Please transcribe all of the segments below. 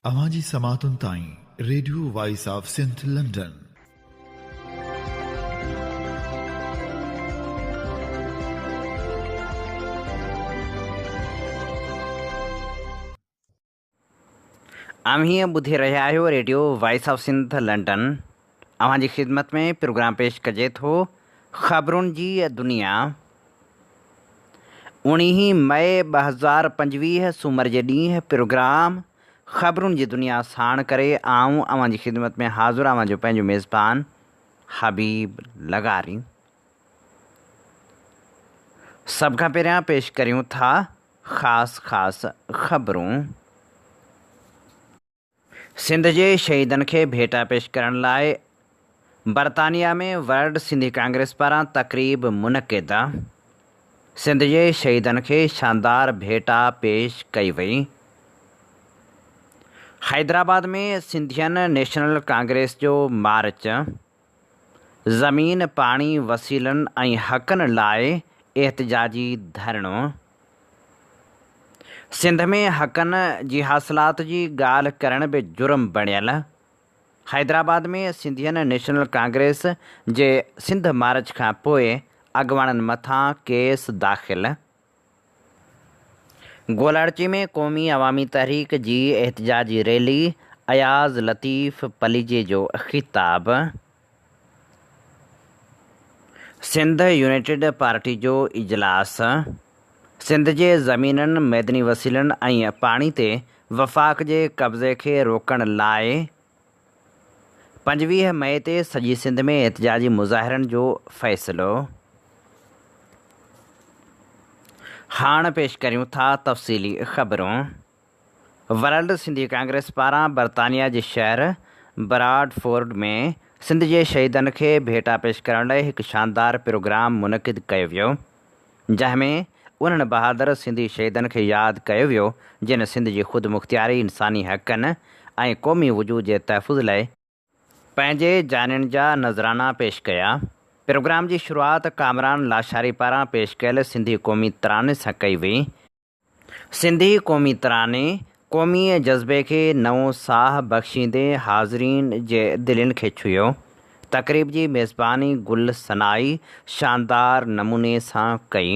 अवांजी समातुन ताईं radio voice of Sindh London. आम्ही ॿुधी रहिया आहियो radio voice of Sindh London. अवांजी ख़िदमत में प्रोग्राम पेश कजे थो ख़बरुनि जी दुनिया। 19 मई 2025 सूमर जे ॾींहुं प्रोग्राम ख़बरुनि जी दुनिया साण करे आऊं अवांजी ख़िदमत में हाज़ुर आवां जो पंहिंजो मेज़बान हबीब लगारी। सभ खां पहिरियां पेश करियूं था ख़ासि ख़बरूं। सिंध जे शहीदनि खे भेटा पेश करण लाइ बरतानिया में वर्ल्ड सिंधी कांग्रेस पारां तक़रीब मुनक़िद। सिंध जे शहीदनि खे शानदार भेटा पेश कई वई। हैदराबाद में सिंधियन नेशनल कांग्रेस जो मार्च। ज़मीन पाणी वसीलनि ऐं हक़नि लाइ एहतिजाजी धरणो। सिंध में हक़नि जी हासिलात जी ॻाल्हि करण बि जुर्म बणियल। हैदराबाद में सिंधियन नेशनल कांग्रेस जे सिंध मार्च खां पोइ अॻुवाणनि मथां केस दाख़िल। गोलाड़ची में क़ौमी अवामी तहरीक जी एहतिजाजी रैली। अयाज़ लतीफ़ पलीजे जो ख़िताब। सिंध यूनाइटेड पार्टी जो इजलास। सिंध जे ज़मीननि मैदनी वसीलनि ऐं पाणी ते वफ़ाक़ जे कब्ज़े खे रोकण लाइ 25 मई ते सॼी सिंध में एहतिजाजी मुज़ाहिरनि जो फ़ैसिलो। हाणे पेश करियूं था तफ़सीली ख़बरूं। वर्ल्ड सिंधी कांग्रेस पारां बरतानिया जे शहर ब्राडफोर्ड में सिंध जे शहीदनि खे भेटा पेश करण लाइ हिकु शानदार प्रोग्राम मुनक़िद कयो वियो, जंहिंमें उन्हनि बहादुर सिंधी शहीदनि खे यादि कयो वियो जिन सिंध जी ख़ुदि मुख़्तियारी, इंसानी हक़नि ऐं क़ौमी वजूद जे तहफ़ुज़ लाइ पंहिंजे जानियुनि जा नज़राना पेश कया। प्रोग्राम जी शुरूआति कामरान लाशारी पारां पेश कयल सिंधी क़ौमी तराने सां कई वई। सिंधी क़ौमी तराने क़ौमी जज़्बे खे नओं साह बख़्शींदे हाज़रीन जे दिलनि खे छुयो। तक़रीब जी मेज़बानी गुल सनाई शानदार नमूने सां कई।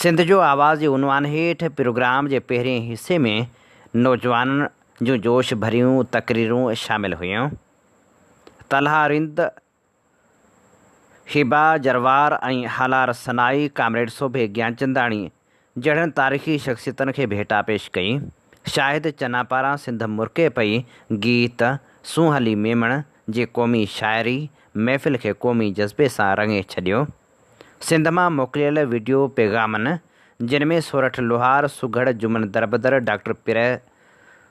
सिंध जो आवाज़ जे उनवान हेठि प्रोग्राम जे पहिरें हिसे में नौजवाननि जूं जोश भरियूं तक़रीरूं शामिल हुयूं। तलहा रिंद, हिबा जरवार ऐं हालार सनाई, कामरेड सोभे ज्ञानचंदाणी जहिड़नि तारीख़ी शख़्सियतनि खे भेटा पेश कई। शाहिद चन्ना पारां सिंध मुर्के पई गीत सूंहली मेमण जे क़ौमी शाइरी महफ़िल खे क़ौमी जज़्बे सां रंगे छॾियो। सिंध मां मोकिलियल वीडियो पैगामनि, जिन में सोरठ लोहार, सुघड़ जुमन दरबदर, डॉक्टर पिरय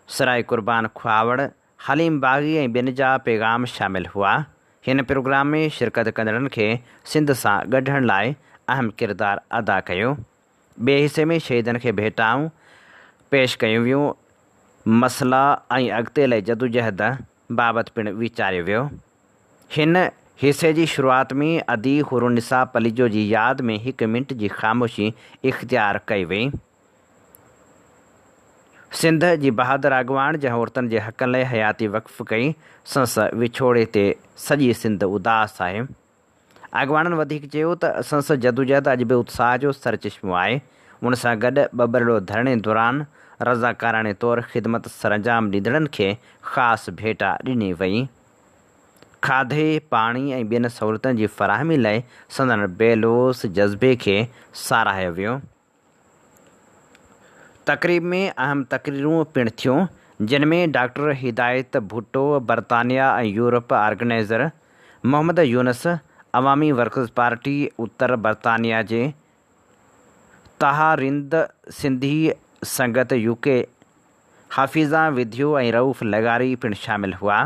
सराय कुर्बान ख्वावड़, हलीम बाग़ी ऐं ॿियनि जा पैगाम शामिल हुआ। हिन प्रोग्राम में शिरकत कंदड़नि खे सिंध सां ॻंढण लाइ अहम किरदारु अदा कयो। ॿिए हिसे में शहीदनि खे भेटाऊं पेश कयूं वियूं। मसइला ऐं अॻिते लाइ जदोजहद बाबति पिणु वीचारियो वियो। हिन हिसे जी शुरूआति में अदी हुरुनिसा पलीजो जी यादि में 1 मिंट जी ख़ामोशी इख़्तियार कई वई। सिंध जी बहादुर अॻुवाण जंहिं औरतुनि जे हक़नि लाइ हयाती वक़फ़ कई, संस विछोड़े ते सॼी सिंध उदास आहे। अॻुवाणनि वधीक चयो त संस जदोजहद अॼु बि उत्साह जो सरचश्मो आहे। उन सां गॾु ॿबरड़ो धरणे दौरान रज़ाकाराणे तौरु ख़िदमत सरअंजाम ॾींदड़नि खे ख़ासि भेटा ॾिनी वई। खाधे, पाणी ऐं ॿियनि सहूलियतुनि जी फ़राहमी लाइ संदनि बेलोस जज़्बे खे साराहियो वियो। तक़रीब में अहम तक़रीरूं पिणु थियूं, जिन में डॉक्टर हिदायत भुट्टो, बरतानिया ऐं यूरोप ऑर्गेनाइज़र मोहम्मद यूनस, अवामी वर्कर्स पार्टी उत्तर बरतानिया जे तहा रिंद, सिंधी संगत UK, हाफ़िज़ा विधियो ऐं रऊफ़ लगारी पिणु शामिल हुआ।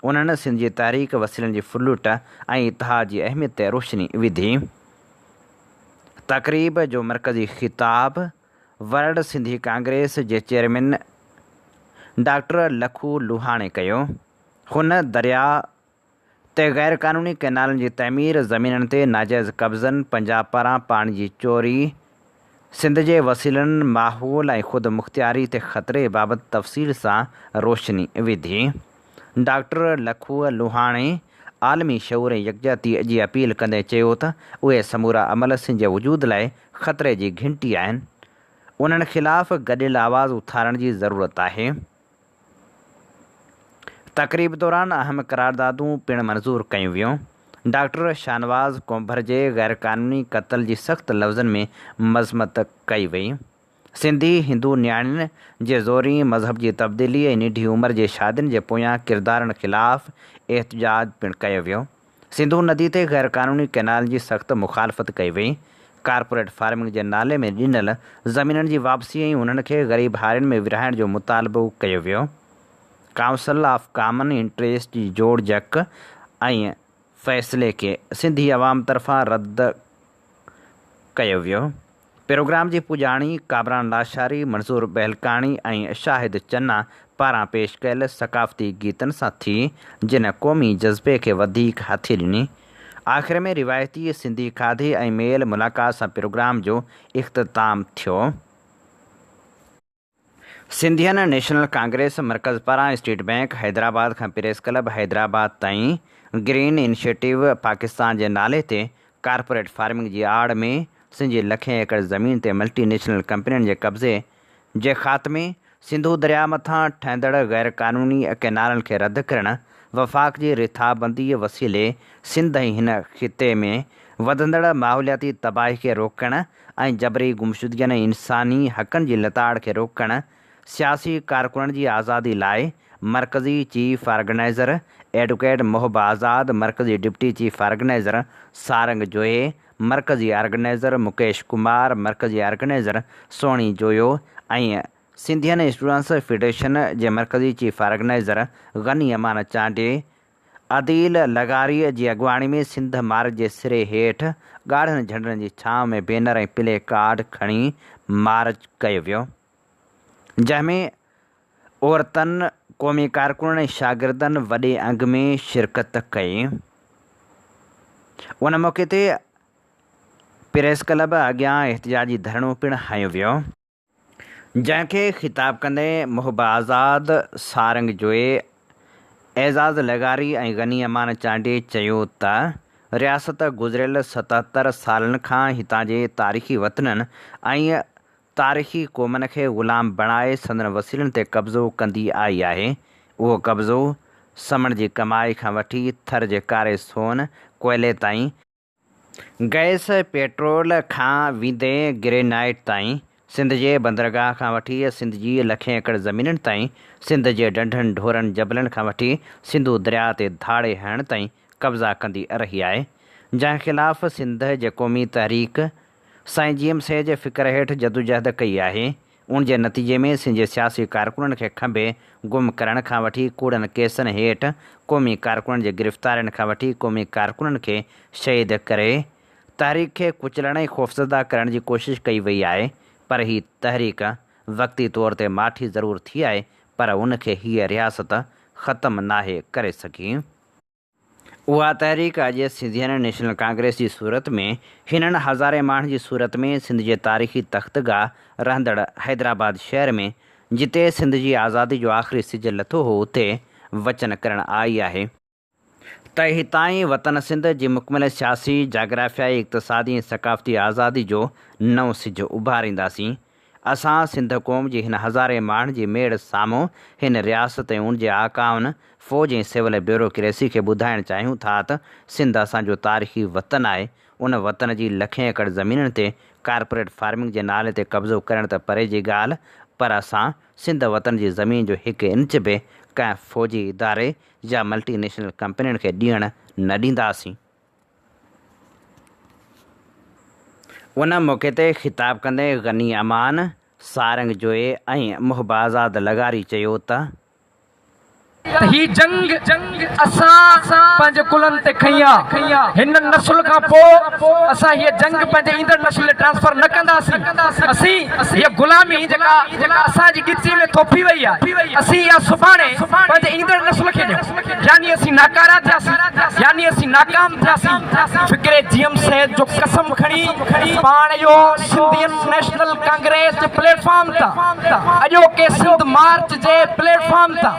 उन्हनि सिंध जी तहरीक वसीलनि जी फुलूट ऐं इतिहाद जी अहमियत ते रोशनी विधी। तक़रीब जो मरकज़ी ख़िताब वर्ल्ड सिंधी कांग्रेस जे चेयरमैन डॉक्टर लखू लुहाणे कयो। हुन दरिया ते गैर क़ानूनी कैनालनि जी तइमीर, ज़मीननि ते नाजाइज़ कब्ज़नि, पंजाब पारां पाणी जी चोरी, सिंध जे वसीलनि माहौल ऐं ख़ुदि मुख़्तियारी ते ख़तरे बाबति तफ़सील सां रोशनी विधी। डॉक्टर लखू लुहाणे आलमी शऊर ऐं यकजहतीअ जी अपील कंदे चयो त उहे समूरा अमल सिंध जे वजूद लाइ ख़तरे जी घंटी आहिनि। उन्हनि ख़िलाफ़ गॾियल आवाज़ उथारण जी ज़रूरत आहे। तक़रीब दौरान अहम करारदादूं पिणु मंज़ूर कयूं वियूं। डॉक्टर शाहनवाज़ कोंभर जे ग़ैरक़ानूनी क़त्ल जी सख़्त लफ़्ज़नि में मज़मत कई वई। सिंधी हिंदू नियाणियुनि जे ज़ोरी मज़हब जी तब्दीली ऐं निढी उमिरि जे शादियुनि जे पोयां किरदारनि ख़िलाफ़ एहतजाज पिणु कयो वियो। सिंधू नदी ते ग़ैरक़ानूनी कैनालनि जी सख़्त मुख़ालफ़त कई वई। कारपोरेट फार्मिंग जे नाले में ॾिनल ज़मीननि जी वापसी ऐं उन्हनि खे ग़रीब हारियुनि में विरहाइण जो मुतालबो कयो वियो। काउंसिल ऑफ कॉमन इंटरेस्ट जी जोड़ जक ऐं फ़ैसिले खे सिंधी अवाम तरफ़ां रद्द कयो वियो। प्रोग्राम जी पुॼाणी कामरान लाशारी, मंसूर बहलकाणी ऐं शाहिद चन्ना पारां पेश कयल सक़ाफ़ती गीतनि सां थी, जिन क़ौमी जज़्बे खे वधीक हथी ॾिनी। आख़िर में रिवायती सिंधी खाधे ऐं मेल मुलाक़ात सां प्रोग्राम जो इख़्तिताम थियो। सिंधियन नेशनल कांग्रेस मर्कज़ पारां स्टेट बैंक हैदराबाद खां प्रेस क्लब हैदराबाद ताईं ग्रीन इनिशिएटिव पाकिस्तान जे नाले ते कारपोरेट फार्मिंग जी आड़ में सिंध जी लखें एकड़ ज़मीन ते मल्टीनेशनल कंपनियुनि जे कब्ज़े जे ख़ात्मे, सिंधू दरिया मथां ठहंदड़ ग़ैर क़ानूनी कैनालनि खे रद्द करणु, वफ़ाक़ जी रिथाबंदीअ वसीले सिंध ऐं हिन ख़िते में वधंदड़ माहौलियाती तबाही खे रोकणु ऐं जबरी गुमशुदगियुनि ऐं इंसानी हक़नि जी लताड़ खे रोकणु, सियासी कारकुननि जी आज़ादी लाइ मरकज़ी चीफ ऑर्गेनाइज़र एडवोकेट मोहब आज़ाद, मरकज़ी डिप्टी चीफ ऑर्गेनाइज़र सारंग जोए, मरकज़ी ऑर्गेनाइज़र मुकेश कुमार, मरकज़ी ऑर्गेनाइज़र सोणी जोयो ऐं सिंधियन स्टूडेंट्स फेडरेशन जे मरकज़ी चीफ ऑर्गेनाइज़र गनी अमान चांडे अदील लगारीअ जी अॻुवाणी में सिंध मार्च जे सिरे हेठि ॻाढ़नि झंडनि जी छांव में बैनर ऐं प्ले कार्ड खणी मार्च कयो वियो, जंहिंमें औरतनि, क़ौमी कारकुननि ऐं शागिर्दनि वॾे अंग में शिरकत कई। उन मौक़े ते प्रेस क्लब अॻियां एहतिजाजी धरणो पिणु हंयो वियो, जंहिंखे ख़िताब कंदे मोहब आज़ाद, सारंग जोए, एज़ाज़ लगारी ऐं गनी अमान चांडे चयो त रियासत गुज़िरियल 77 सालनि खां हितां जे तारीख़ी वतननि ऐं तारीख़ी क़ौमनि खे ग़ुलाम बणाए संदन वसीलनि ते कब्ज़ो कंदी आई आहे। उहो कब्ज़ो समण जी कमाई खां वठी थर जे कारे सोन कोयले ताईं, गैस पेट्रोल खां वींदे ग्रेनाइट ताईं, सिंध जे बंदरगाह खां वठी सिंध जी लखें एकड़ ज़मीननि ताईं, सिंध जे ढंढनि ढोरनि जबलनि खां वठी सिंधू दरिया ते धाड़े हणण ताईं कब्ज़ा कंदी रही आहे, जंहिं ख़िलाफ़ सिंध जे क़ौमी तहरीक साईं GMC जे फ़िक्र हेठि जदोजहद कई आहे। उन जे नतीजे में सिंध जे सियासी कारकुननि खे खंभे गुम करण खां वठी कूड़नि केसनि हेठि क़ौमी कारकुननि जे गिरफ़्तारियुनि खां वठी क़ौमी कारकुननि खे शहीद करे तहरीक खे कुचलण ऐं ख़ौफ़ज़दा करण जी कोशिश कई वई आहे। पर हीअ तहरीक वक़्ती तौर ते माठी ज़रूर थी आहे, पर उनखे हीअ रियासत ख़तमु नाहे करे सघी। उहा तहरीक अॼु सिंधियन नेशनल कांग्रेस जी सूरत में हिननि हज़ारे माण्हुनि जी सूरत में सिंध जे तारीख़ी तख़्तगाह रहंदड़ हैदराबाद शहर में, जिते सिंध जी आज़ादी जो आख़िरी सिज लथो हो, उते वचन करणु आई आहे त हितां वतन सिंध जी मुकमल सियासी, जाग्राफ़ियाई, इक़्तिसादी ऐं सक़ाफ़ती आज़ादी जो नओं सिज उभारींदासीं। असां सिंध क़ौम जी हिन हज़ारे माण्हुनि जी मेड़ साम्हूं हिन रियासत ऐं उन जे आकाउनि, फ़ौज ऐं सिविल ब्यूरोक्रेसी खे ॿुधाइणु चाहियूं था त सिंध असांजो तारीख़ी वतन आहे। उन वतन जी लखें एकड़ ज़मीननि ते कारपोरेट फार्मिंग जे नाले ते कब्ज़ो करणु त परे जी ॻाल्हि, पर असां सिंध वतन जी ज़मीन जो हिकु इंच बि कंहिं फ़ौजी इदारे या मल्टीनेशनल कंपनियुनि खे ॾियणु न ॾींदासीं। उन मौक़े ते ख़िताब कंदे गनी अमान, सारंग जोए ऐं मोहब आज़ाद लगारी चयो त ही जंग असां पंहिंजे कुलनि ते खईं हिन नस्ल खां पोइ असां हीअ जंग पंहिंजे ईंदड़ नस्ल खे ट्रांसफर न कंदासीं। असीं हीअ गुलामी जेका असांजी गिची में थोपी वई आहे असीं इहा सुभाणे पंहिंजे ईंदड़ नस्ल खे ॾियूं। यानी असीं नाकारा थियासीं, यानी असीं नाकाम थियासीं। फ़िक्रे जीएम सैद जो कसम खणी पाण जो सिंधियन नेशनल कांग्रेस जे प्लेटफॉर्म तां अॼोके सिंध मार्च जे प्लेटफॉर्म तां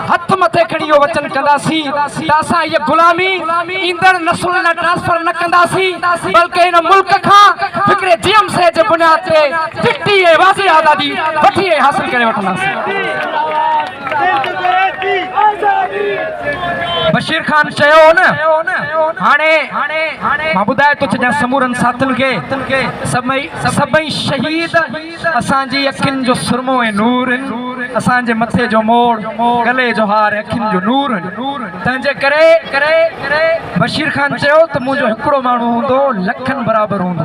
हथ मथे खणी इहो वचन कंदासीं त असां हीअ गुलामी ईंदड़ नस्ल लाइ ट्रांसफर न कंदासीं, बल्कि हिन मुल्क खां फ़िक्रे जीएम सैद जे बुनियाद ते चिट्टी ऐं वाज़े आज़ादी वठी ऐं हासिल करे वठंदासीं। बशीर खान चयो न हाणे मां ॿुधाए थो छॾियां समूरनि साथियुनि खे सभई शहीद असांजी अखियुनि जो सुरमो ऐं नूर आहिनि, असांजे मथे जो मोड़ गले जो हार अखियुनि जो नूर आहिनि। तंहिंजे करे बशीर खान चयो त मुंहिंजो हिकिड़ो माण्हू हूंदो लखनि बराबरि हूंदो।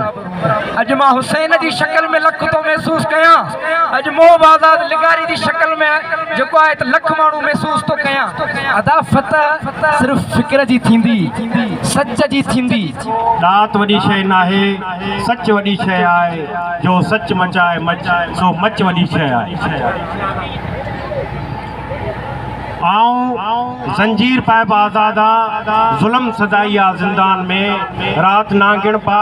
अॼु मां हुसैन जी शक्ल में लख थो महसूसु कयां, अॼु मोहब आज़ाद लिगारी जी शक्ल में जेको आहे त लख माण्हू महसूसु थो कयां। अदा फतह सिर्फ़ फ़िक्र जी थींदी, सच जी थींदी। दात वॾी शइ न आहे, सच वॾी शइ आहे। जो सच मचाए सो मच वॾी शइ आहे। जंजीर पाइब आज़ादा ज़ुल्म सदाई आ ज़िंदान में रात नांगण पा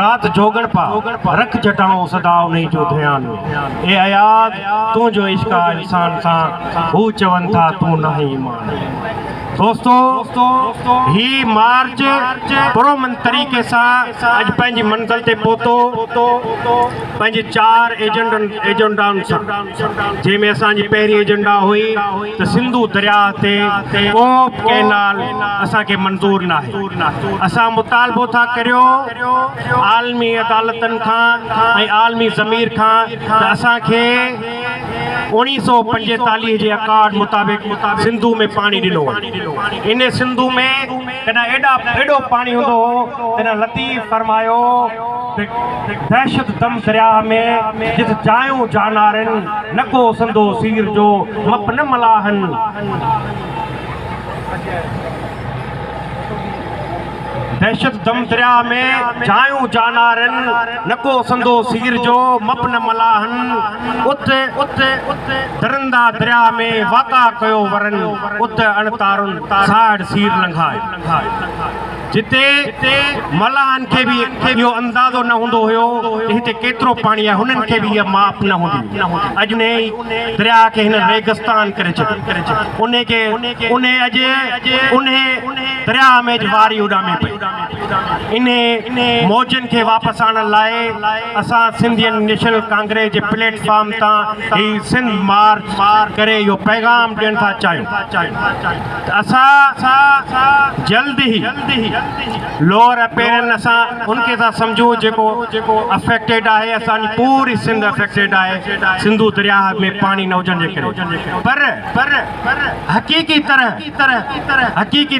रात जोगण पा रख जटाऊं सदा उन्हीं जो ध्यान में। ए आयाद तू जो इश्क आ इंसान सां हू चवन था तू नहीं मान। दोस्तों ही मार्च पुरमन तरीक़े सां अॼु पंहिंजी मंज़िल ते पहुतो पंहिंजे 4 एजेंडाउनि सां, जंहिंमें असांजी पहिरीं एजेंडा हुई त सिंधु दरिया ते कोप कैनाल असांखे मंज़ूर न आहे। असां मुतालबो था करियो आलमी अदालतनि खां ऐं आलमी ज़मीर खां त असांखे 1945 जे अकार्ड मुताबिक़ सिंधु में पाणी ॾिनो वञे। इन सिंधु में कॾहिं एॾो पाणी हूंदो हो तॾहिं लतीफ़ फरमायो दहशत दम दरिया में जित जायूं जानारनि न को संदो सीर जो मप न मलाहन। दहशत दम दरिया में जायूं जानारन न को संदो सीर जो मप न मलाहन। उते दरंदा दरिया में वाक़ा कयो वरन उते अणतारुन साड़ सीर लंघाए। जिते मलाहन खे बि इहो अंदाज़ो न हूंदो हुयो त हिते केतिरो पाणी आहे, हुननि खे बि इहा माप न हूंदी। अॼु ने दरिया खे हिन रेगिस्तान करे छॾियो, उन दरिया में वारी उॾामे पई। इन मौजनि खे वापसि आणण लाइ असां सिंधियन नेशनल कांग्रेस जे प्लेटफॉर्म तां ही सिंध मार्च करे इहो पैगाम ॾियण था चाहियूं। असां जल्द ई लोअर अपेरन असां उनखे था सम्झूं जेको अफेक्टेड आहे। असांजी पूरी सिंध अफेक्टेड आहे सिंधु दरिया में पाणी न हुजण जे करे। पर हक़ीक़ी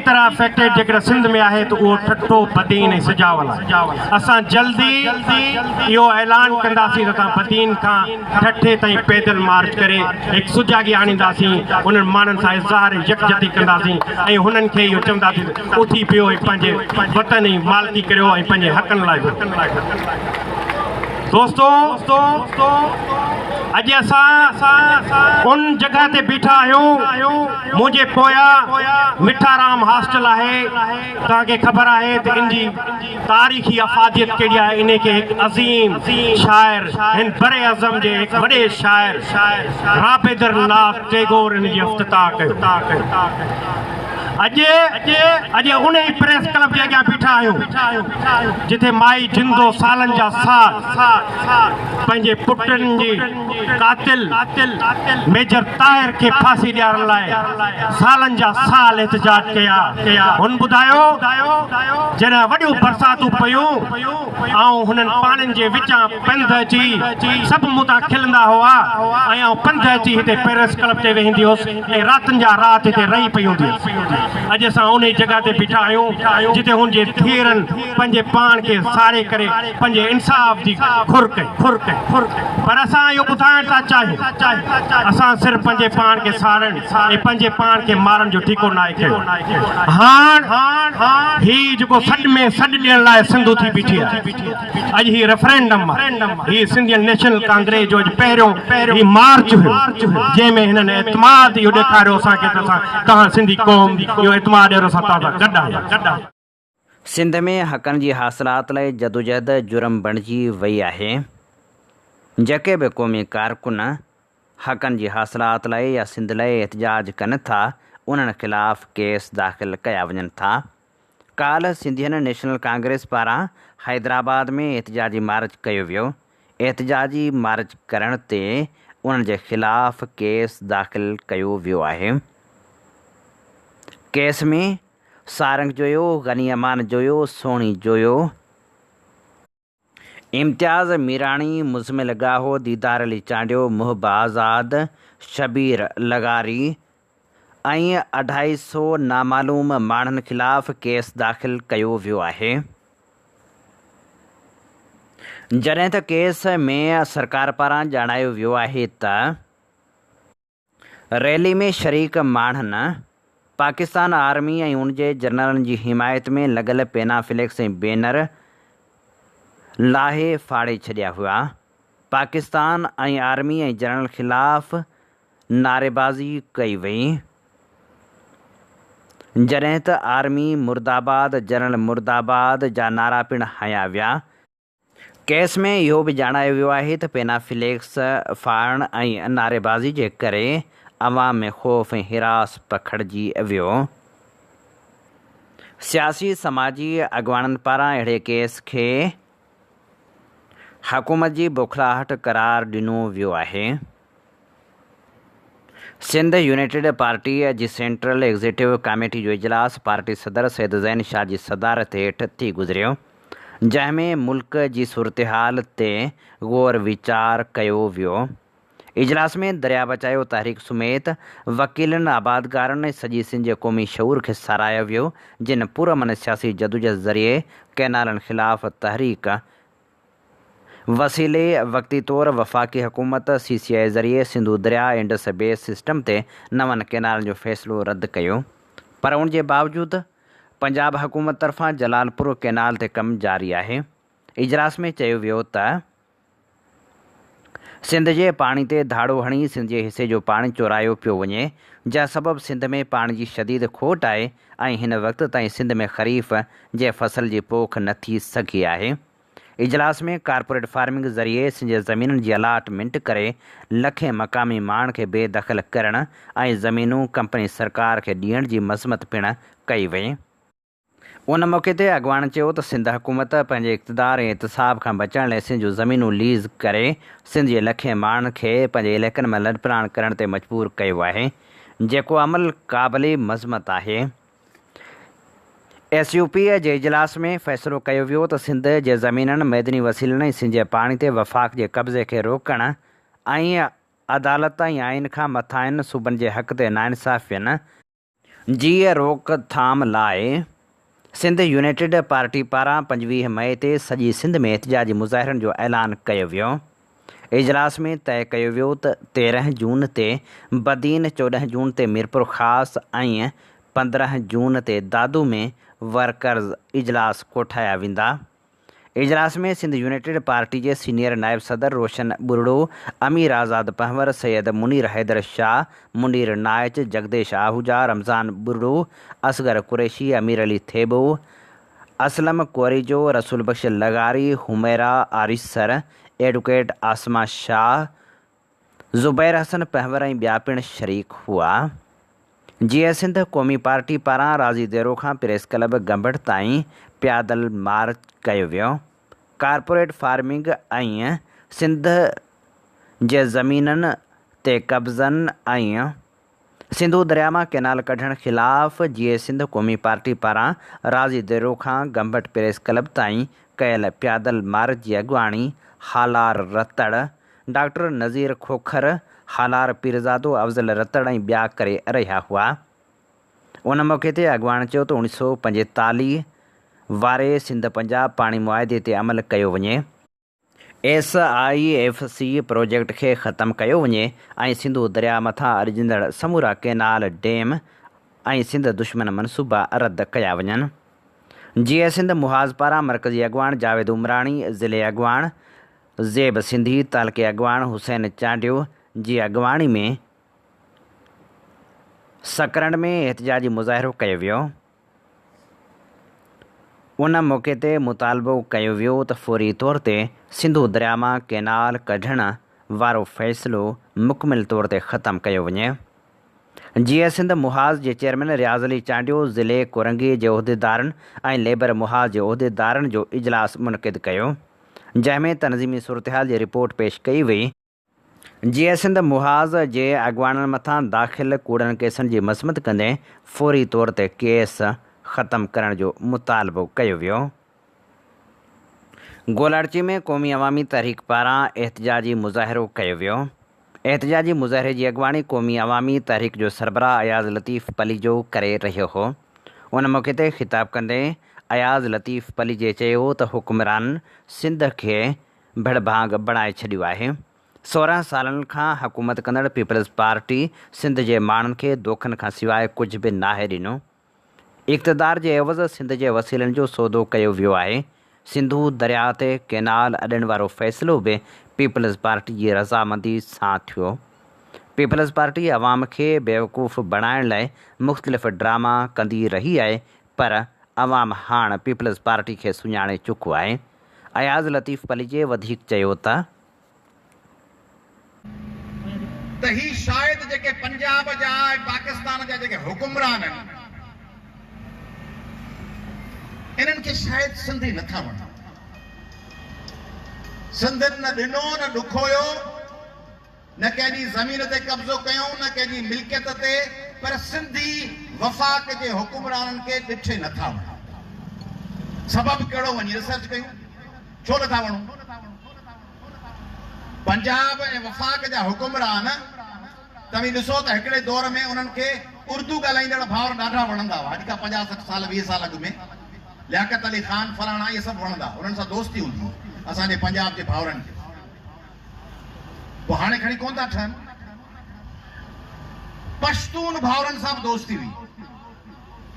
तरह अफेक्टेड जेकॾहिं सिंध में आहे त उहो ठठो बदीन ऐं सिजावल आहे। असां जल्दी इहो ऐलान कंदासीं त असां बदीन खां ठठे ताईं पैदल मार्च करे हिकु सुजागी आणींदासीं, उन्हनि माण्हुनि सां इज़हार यकजहती कंदासीं ऐं हुननि खे इहो चवंदासीं उथी पियो ऐं पंहिंजे वतन जी मालिकी करियो ऐं पंहिंजे हक़नि लाइ। दोस्तों अॼु असां उन जॻह ते बीठा आहियूं मुंहिंजे पोयां मिठाराम हॉस्टल आहे। तव्हांखे ख़बर आहे त इन जी तारीख़ी अफ़ादियत कहिड़ी आहे। इन खे हिकु अज़ीम शाइर हिन बरे अज़म जे हिकु वॾे शाइर राबिंद्रनाथ टैगोर इन जी इफ़्तिताह कयो। अॼु उन ई प्रेस क्लब जे अॻियां बीठा आहियूं जिथे माई जिंदो सालनि जा साल पंहिंजे पुटनि जी कातिल मेजर ताहिर खे फांसी ॾियारण लाइ सालनि जा साल एहतजाज कया। हुन ॿुधायो जॾहिं वॾियूं बरसातूं पयूं ऐं हुननि पाणिनि जे विचां पंध अची सभु मूं तां खिलंदा हुआ ऐं पंध अची हिते प्रेस क्लब ते वेहंदी हुअसि ऐं रातिनि जा राति हिते रही पई हूंदी हुअसि। अॼु असां उन जॻह ते बीठा आहियूं जिते हुन जे धीअरनि पंहिंजे पाण खे साड़े करे पंहिंजे इंसाफ़ जी खुर कई पर असां इहो ॿुधाइण था चाहियूं असां सिर्फ़ु पंहिंजे पाण खे साड़नि ऐं पंहिंजे पाण खे मारण जो ठीको न आहे खयो हाण ही जेको सॾ में सॾ ॾियण लाइ सिंधु थी बीठी आहे अॼु ही रेफरेंडम आहे ही सिंधियन नेशनल कांग्रेस जो अॼु पहिरियों ही मार्च हुयो जंहिंमें हिननि एतमाद इहो ॾेखारियो असांखे त असां तव्हां सिंधी क़ौम इहो एतमाद ॾियो असां तव्हां सां गॾु आहियूं। सिंध में हक़नि जी हासिलात लाइ जदोजहद जुर्म बणिजी वई आहे। जेके बि क़ौमी कारकुन हक़नि जी हासिलात लाइ या सिंध लाइ एहतजाज कनि था उन्हनि ख़िलाफ़ केस दाख़िल कया वञनि था। काल्ह सिंधियन नेशनल कांग्रेस पारां हैदराबाद में एहतजाजी मार्च कयो वियो। एहतजाजी मार्च करण ते उन्हनि जे ख़िलाफ़ केस दाख़िल कयो वियो आहे। केस में सारंग जोयो, गनी अमान जोयो, सोणी जोयो, इम्तियाज़ मीराणी, मुज़मिल गाहो, दीदार अली चांडियो, मुहब आज़ाद, शबीर लगारी ऐं 250 नामालूम माण्हुनि ख़िलाफ़ केस दाख़िल कयो वियो आहे। जॾहिं त केस में सरकार पारां ॼाणायो वियो आहे त रैली में शरीक माण्हुनि पाकिस्तान आर्मी ऐं उन जे जनरलनि जी हिमायत में लॻल पेनाफ्लेक्स ऐं बैनर लाहे फाड़े छॾिया हुआ। पाकिस्तान ऐं आर्मी ऐं जनरल ख़िलाफ़ नारेबाज़ी कई वई जॾहिं त आर्मी मुर्दाबाद, जनरल मुर्दाबाद जा नारा पिणु हंया विया। केस में इहो बि ॼाणायो वियो आहे त पेनाफ्लेक्स फाड़ण ऐं नारेबाज़ी जे करे अवाम में ख़ौफ़ ऐं हिरास पखिड़िजी वियो। सियासी समाजी अॻवाननि पारां अहिड़े केस खे हुकूमत जी बुखलाहट करार ॾिनो वियो आहे। सिंध यूनाइटेड पार्टी जी सेंट्रल एग्ज़ीक्यूटिव कमेटी जो इजलास पार्टी सदर सैद ज़ैन शाह जी सदारत हेठि थी गुज़रियो, जंहिंमें मुल्क जी सूरतहाल ते ग़ौर वीचार कयो वियो। इजलास में दरिया बचायो तहरीक समेत वकीलनि, आबादगारनि ऐं सॼी सिंध जे क़ौमी शऊर खे साराहियो वियो, जिन पुरअमन सियासी जदोजहद ज़रिए कैनालनि ख़िलाफ़ तहरीक वसीले वक़्ती तौर वफ़ाक़ी हुकूमत CCI ज़रिए सिंधु दरिया इंडस बेस सिस्टम ते नवनि कैनालनि जो फ़ैसिलो रद्द कयो, पर उन जे बावजूदि पंजाब हुकूमत तरफ़ां जलालपुर कैनाल ते कमु जारी आहे। इजलास में चयो वियो त सिंध जे पाणी ते धाड़ो हणी सिंध जे हिसे जो पाणी चोरायो पियो वञे, जंहिं सबबि सिंध में पाणी जी शदीद खोट आहे ऐं हिन वक़्त ताईं सिंध में ख़रीफ़ जे फसल जी पोख न थी सघी आहे। इजलास में कारपोरेट फार्मिंग ज़रिए सिंध जे ज़मीनुनि जी अलाटमेंट करे लखें मक़ामी माण्हुनि खे बेदख़ल करण ऐं ज़मीनूं कंपनी सरकार खे ॾियण जी मज़मत पिणु कई वई। उन मौक़े ते अॻवान चयो त सिंध हुकूमत पंहिंजे इक़्तिदार ऐं एहतिसाब खां बचण लाइ सिंध जूं ज़मीनूं लीज़ करे सिंध जे लखे माण्हुनि खे पंहिंजे इलाइक़नि में लॾप्राण करण ते मजबूर कयो आहे, जेको अमल क़ाबिले मज़मत आहे। SUP जे इजलास में फ़ैसिलो कयो वियो त सिंध जे ज़मीननि, मैदनी वसीलनि ऐं सिंध जे पाणी ते वफ़ाक़ जे कब्ज़े खे रोकण ऐं अदालत ऐं आइन खां मथां आहिनि सूबनि जे हक़ ते नाइंसाफ़ियनि जी रोकथाम लाइ सिंध यूनाइटेड पार्टी पारां 25 मई ते सॼी सिंध में एहतजाजी मुज़ाहिरनि जो ऐलान कयो वियो। इजलास में तय कयो वियो त 13 जून ते बदीन, 14 जून ते मीरपुर ख़ासि ऐं 15 जून ते दादू में वर्कर्स इजलास कोठाया वेंदा। इजलास में सिंध यूनाइटेड पार्टी जे सीनियर नायब सदर रोशन बुरड़ो, अमीर आज़ाद पहवर, सैयद मुनीर हैदर शाह, मुनीर नायच, जगदेश आहूजा, रमज़ान बुरड़ो, असगर कुरैशी, अमीर अली थेबो, असलम कोरिजो, रसूल बख्श लगारी, हुमैरा आरिसर, एडवोकेट आसमा शाह, ज़ुबैर हसन पहवर ऐं ॿिया पिणु शरीक हुआ। जीअं सिंध क़ौमी पार्टी पारां राज़ी देरो खां प्रेस क्लब गंबड़ ताईं पैदल मार्च कयो वियो। कारपोरेट फार्मिंग ऐं सिंध जे ज़मीननि ते कब्ज़नि ऐं सिंधु दरिया मां कैनाल कढण ख़िलाफ़ जीअं सिंध क़ौमी पार्टी पारां राज़ी देरो खां गंबड़ प्रेस क्लब ताईं कयल पैदल मार्च जी अॻुवाणी हालार रतड़, डॉक्टर नज़ीर खोखर, हालार पीरज़ादो, अफ़ज़ल रतड़ ऐं ॿिया करे रहिया हुआ। उन मौक़े ते अॻवान चयो त 1945 वारे सिंध पंजाब पाणी मुआदे ते अमल कयो वञे, SIFC प्रोजेक्ट खे ख़तमु कयो वञे ऐं सिंधु दरिया मथां अरिजंदड़ समूरा केनाल डैम ऐं सिंध दुश्मन मनसूबा रद्द कया वञनि। जीअं सिंध मुहाज़ पारां मरकज़ी अॻवान जावेद उमराणी, ज़िले अॻवान ज़ेब सिंधी, तालके अॻवान हुसैन चांडियो जी अॻवानी में सकरन में एहतजाजी मुज़ाहिरो कयो वियो। उन मौक़े ते मुतालबो कयो वियो त फ़ौरी तौर ते सिंधु दरिया मां केनाल कढण वारो फ़ैसिलो मुकमिल तौर ते ख़तमु कयो वञे। जीअं सिंध मुहाज़ जे चेयरमैन रियाज़ अली चांडियो ज़िले कोरंगी जे उहिदेदारनि ऐं लेबर मुहाज़ जे उहिदेदारनि जो इजलास मुनक़िद कयो, जंहिंमें तनज़ीमी सूरतहाल जी रिपोर्ट पेश कई वई। जीअं सिंध मुहाज़ जे अॻवाननि मथां दाख़िल कूड़नि केसनि जी मज़म्मत कंदे फ़ौरी तौर ते केस ख़तमु करण जो मुतालबो कयो वियो। गोलार्ची में क़ौमी अवामी तहरीक पारां एहतजाजी मुज़ाहिरो कयो वियो। एहतजाजी मुज़ाहिरे जी अॻवानी क़ौमी अवामी तहरीक जो सरबराह अयाज़ लतीफ़ पली जो करे रहियो हो। उन मौक़े ते ख़िताब कंदे अयाज़ लतीफ़ पली जे चयो त हुकुमरान सिंध खे भड़भांग बणाए छॾियो आहे। 16 सालनि खां हुकूमत कंदड़ पीपल्स पार्टी सिंध जे माण्हुनि खे दोखनि खां सवाइ कुझु बि नाहे ॾिनो। इक़्तिदार जे एवज़ सिंध जे वसीलनि जो सौदो कयो वियो आहे। सिंधु दरिया ते केनाल अॾण वारो फ़ैसिलो बि पीपल्स पार्टी जी रज़ामंदी सां थियो। पीपल्स पार्टी अवाम खे बेवकूफ़ बणाइण लाइ मुख़्तलिफ़ ड्रामा कंदी रही आहे, पर अवाम हाणे पीपल्स पार्टी खे सुञाणे चुको आहे। अयाज़ लतीफ़ पली जे वधीक चयो त ही शायदि जेके पंजाब जा पाकिस्तान जा जेके हुकुमरान आहिनि, इन्हनि खे शायदि सिंधी नथा वणनि। सिंधियुनि न ॾिनो न ॾुखोयो, न कंहिंजी ज़मीन ते कब्ज़ो कयूं, न कंहिंजी मिल्कियत ते, पर सिंधी वफ़ाक़ जे हुकुमराननि खे ॾिठे नथा वणनि। सबबु कहिड़ो वञी रिसर्च कयूं, छो नथा वणूं? पंजाब ऐं वफ़ाक़ जा हुकुमरान तव्हां ॾिसो त हिकिड़े दौर में उन्हनि खे उर्दू ॻाल्हाईंदड़ भाउर ॾाढा वणंदा हुआ। अॼु खां 50-60 साल 20 साल अॻु में लियाकत अली ख़ान फलाणा इहे सभु वणंदा, उन्हनि सां दोस्ती हूंदी हुई असांजे पंजाब जे भाउरनि खे। पोइ हाणे खणी कोन था ठहनि। पश्तून भाउरनि सां बि दोस्ती हुई।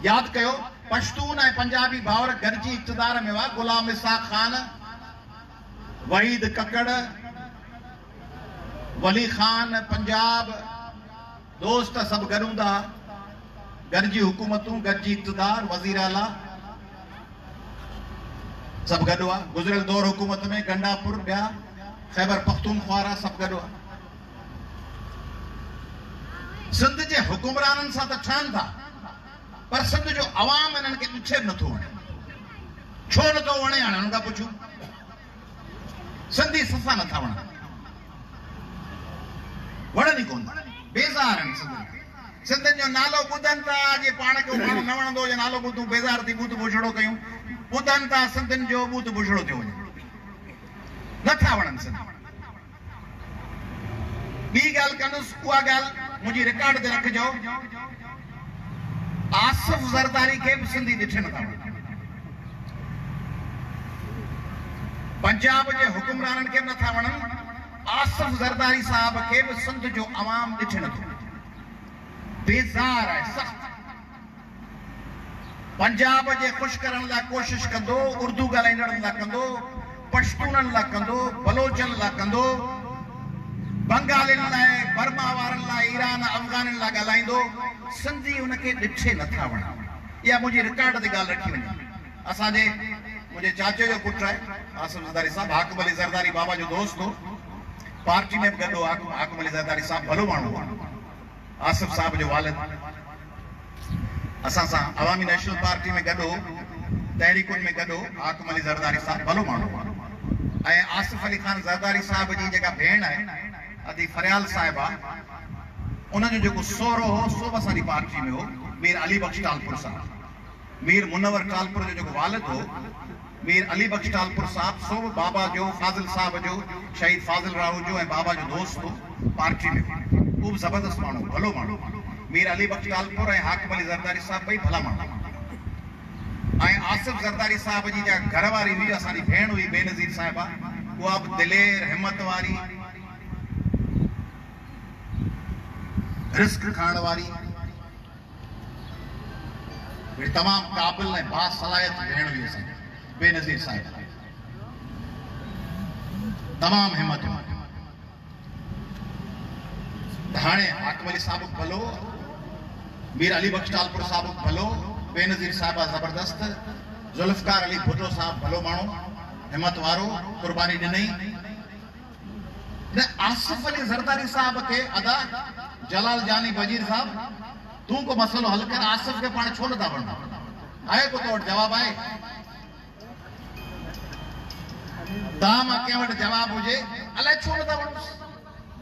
यादि कयो, पश्तून ऐं पंजाबी भाउर गॾिजी इक़्तिदार में हुआ। गुलाम इसाक़ खान, वहीद ककड़, वली खान, पंजाब दोस्त सभु गॾु हूंदा, गॾिजी हुकूमतूं, गॾिजी इक़्तिदार, वज़ीर आला सभु गॾु आहे। गुज़िरियल दौर हुकूमत में गंडापुर, ॿिया ख़ैबर पख्तूनख्वा सभु गॾु आहे। सिंध जे हुकुमराननि सां त ठहनि था, पर सिंध जो अवाम इन्हनि खे ॾिठे नथो वणे। छो नथो वणे? हाणे हुननि खां पुछूं। सिंधी सफ़ा नथा वणनि, वणनि ई कोन, बेज़ार आहिनि सिंधी। सिंधियुनि जो नालो ॿुधनि था, जे पाण खे माण्हू न वणंदो हुजे नालो ॿुधूं, बेज़ार थी बूथ बुछड़ो कयूं, ॿुधनि था सिंधियुनि जो बूथ बुछड़ो थियो वञे, नथा वणनि सिंधी। ॿी ॻाल्हि कंदुसि, उहा ॻाल्हि मुंहिंजी रिकॉर्ड ते रखिजो, आसिफ ज़रदारी खे बि सिंधी ॾिठे नथा वणनि। पंजाब जे हुकुमराननि खे बि नथा वणनि, आसिफ ज़रदारी साहब खे बि सिंध जो अवाम ॾिठे नथो। बेज़ार आहे, सख़्त। पंजाब जे ख़ुशि करण लाइ कोशिशि कंदो, उर्दू ॻाल्हाईंदड़नि लाइ कंदो, पश्तूननि लाइ कंदो, बलोचनि लाइ कंदो, बंगालियुनि लाइ, बर्मा वारनि लाइ, ईरान अफ़गाननि लाइ ॻाल्हाईंदो, सिंधी हुनखे ॾिठे नथा वणनि। इहा मुंहिंजी रिकॉर्ड ते ॻाल्हि रखी वञे। असांजे मुंहिंजे चाचे जो पुटु आहे आसिफ ज़रदारी साहब, हाकिम अली ज़रदारी बाबा जो दोस्त हो, पार्टी में बि गॾु हो। हाकिम अली ज़रदारी साहब भलो माण्हू हो, आसिफ साहब जो वालिद असां सां अवामी नेशनल पार्टी में गॾु हो, तहरीकुनि में गॾु हो। हाकिम अली ज़रदारी साहब भलो माण्हू हो। ऐं आसिफ अली ख़ान ज़रदारी साहब जी जेका भेण आहे अदी फरियाल साहिबा, उन्हनि जो जेको सोरो हो सो बि असांजी पार्टी में हो, मीर अली बख्श टालपुर साहब। मीर मुनवर टालपुर जो जेको वालिद हो, मीर अली बख्श टालपुर साहब, सो बि बाबा जो, फाज़िल साहब जो, शहीद फाज़िल राहू जो ऐं बाबा जो दोस्त हो, पार्टी में। उहो बि ज़बरदस्त माण्हू, भलो माण्हू। मीर अली बख्श तालपुर ऐं हाकिम अली ज़रदारी साहब ॿई भला माण्हू ऐं आसिफ ज़रदारी साहब जी जा घर वारी हुई असांजी भेण हुई बेनज़ीर साहिबा उहा बि दिलेर हिमत वारी रिस्क खणण वारी तमामु क़ाबिल ऐं बासलाहियत भेण हुई असांजी बेनज़ीर साहिबा तमामु हिमत हाणे हाकिम अली साहब भलो मीर अली बख्श तालपुर साहब भलो बेनज़ीर साहिबा ज़बरदस्त ज़ुल्फ़कार अली भुट्टो साहब भलो माण्हू हिमत वारो क़ुर्बानी ॾिनई न आसिफ अली ज़रदारी साहब खे अदा जलाल जानी वज़ीर साहब तूं को मसलो हल कर आसिफ खे पाण छो नथा वणो आहे को तो वटि जवाब आहे तव्हां मां कंहिं वटि जवाब हुजे अलाए छो नथा वणो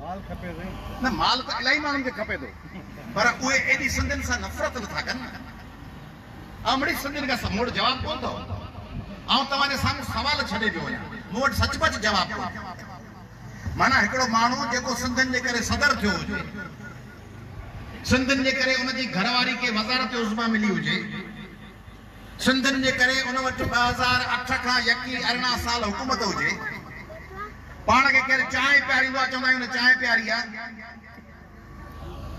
न माल त इलाही माण्हुनि खे खपे थो पर उहे एॾी सिंधियुनि सां नफ़रत नथा कनि अमड़ी सिंधियुनि खां मूं वटि जवाब कोन अथव ऐं तव्हांजे साम्हूं सवाल छॾे पियो वञा मूं वटि सचपच जवाब कोन माना हिकिड़ो माण्हू जेको सिंधियुनि जे करे सदर थियो हुजे सिंधियुनि जे करे उनजी घरवारी खे वज़ारत उज़्मा मिली हुजे सिंधियुनि जे करे उन वटि 2008 खां यकी 18 साल हुकूमत हुजे पाण खे केरु चांहि पियारींदो आहे चवंदा आहियूं चांहि प्यारी आहे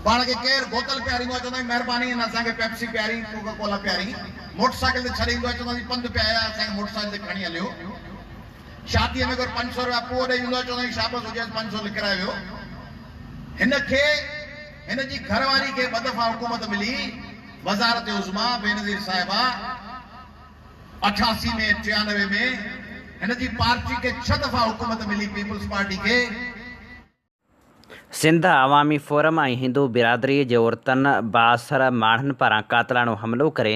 पाण खे केरु बोतल पियारींदो आहे चवंदा आहियूं महिरबानी असांखे पेप्सी प्यारी कोका कोला प्यारी मोटरसाइकिल ते छॾे ईंदो आहे चवंदा आहियूं पंधु पिया आया असांखे मोटरसाइकिल ते खणी हलियो शादीअ में 500 रुपया पोइ ॾेई ईंदो आहे चवंदा आहियूं शाबस हुजे 500 लिखाए वियो हिनखे हिनजी घरवारी खे 2 दफ़ा हुकूमत मिली वज़ारत उज़्मा बेनज़ीर साहिबा 88 में 93 में हिनजी पार्टी खे 6 दफ़ा हुकूमत मिली पीपल्स पार्टी खे सिंध अवामी फोरम ऐं हिंदू बिरादरी जे औरतनि बासर माण्हुनि पारां कातलाणो हमिलो करे